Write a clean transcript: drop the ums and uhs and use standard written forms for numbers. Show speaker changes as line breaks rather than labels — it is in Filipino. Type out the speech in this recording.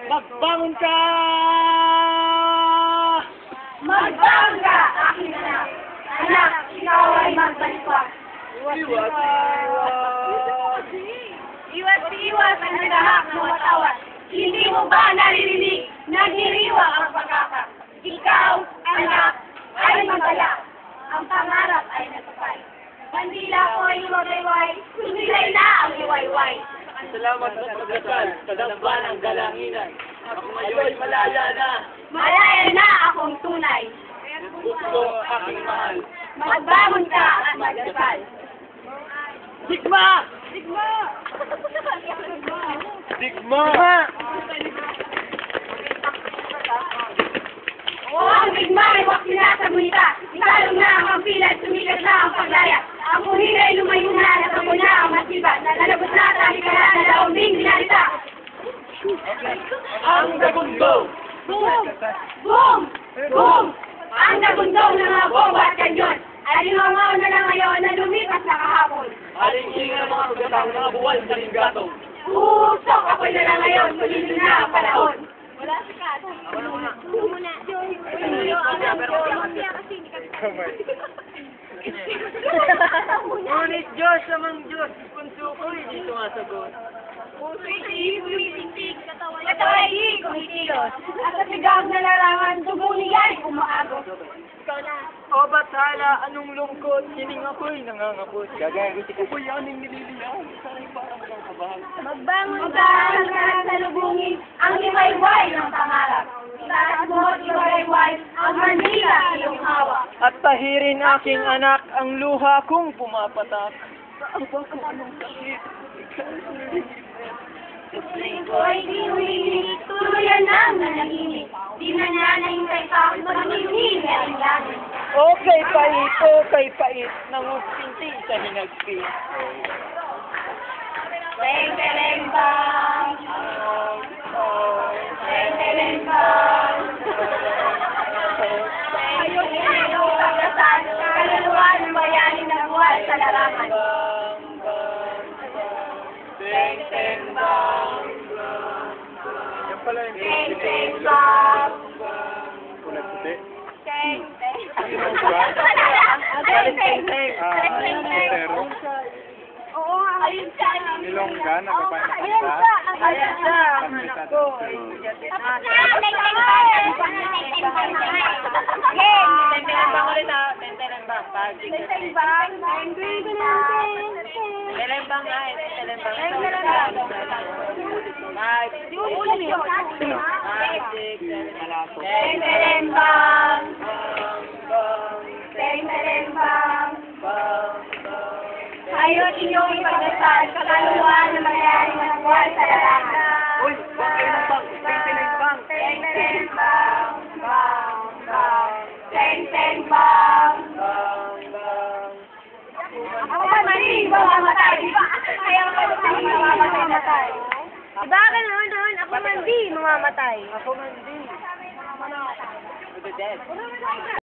Magbangon ka!
Magbangon ka, aking anak! Anak, ikaw ay magbalikwak! Iwas-iwas ang nagahak ng watawat. Hindi mo ba naririnig? Nagdiriwa ang pagkakak. Ikaw, anak, ay magala. Ang pangarap ay natupay. Bandila ko ay iwayway, sumilay na ang iwayway.
Salamat sa pagdasal sa damba ng galanginan. Ako ngayon malaya na.
Malaya na akong tunay.
Gusto aking mahal.
Magbangon ka at magdasal.
Digma!
Sigma!
Digma!
Oo, ang digma ay wak sa gunita. Italong na ang pampilan, sumikat na ang paglaya. Ang buhira ay lumayo na, natabo na ang masibat. Nalabot na, talikala, nalaumbing, binarita.
Ang dagundong!
Boom! Boom! Boom! Ang nagundong ng mga bomba at kanyon. Alimangaw na lang ngayon na lumipas na kahapon.
Aling ng mga pagkatang mga buwan sa linggatong.
Usok ako'y na lang ngayon, sulitin na ang panahon. Wala si Kat. Muna.
Ngunit Diyos amang Diyos, punso ko hindi sumasagot.
Puso ay kumitintig, katawan ay kumitilos. At sa bigag na larangan, dugo niya ay umaagos. Ikaw na.
O bathala, anong lungkot, hining ako'y nangangapot. Gagaya ko ako'y aning nililiyan, sana'y parang kabahan.
Magbangon ka ang salubungin, ang iwayway ng pangarap. Itaas mo at iwayway, ang Manila iyong hawak.
At tahirin aking anak, ang luha kong pumapatak. Ang anong sakit,
Ito ay di humihinig, tuluyan lang na nanginig. Di na niya nahintay pa, maghihinig ang langit.
Okay pait, nanguspinti sa hinagpi.
Teng bang, teng bang. Ayun ang pagkasal, kaluluwa ng bayani na buhay sa larangan.
Teng bang. Yan pala yung
Teng bang.
kulay puti.
Teng.
Pero,
Oo nga, ayun siya.
Nilongga, nakapain na
Ayun
kanta.
siya.
Ayun siya, ang anak ko.
Tapos na, teng bang.
Bang ulit ha, tentelembang.
Teng bang.
Telembang nga eh, telembang. Magic, malaso.
Teng bang. Teng bang. Ayun inyong ipagdasal, kaluluwa na mangyari ng buhay sa larangan.
Uy, bang kayo ng bang? Tentelembang.
Teng bang. Teng bang. Ako ba mali? Mamamatay. Kaya ako mamamatay. Diba ka noon? Ako man di mamamatay.
Ako man din.
Mamamatay.
With the dead.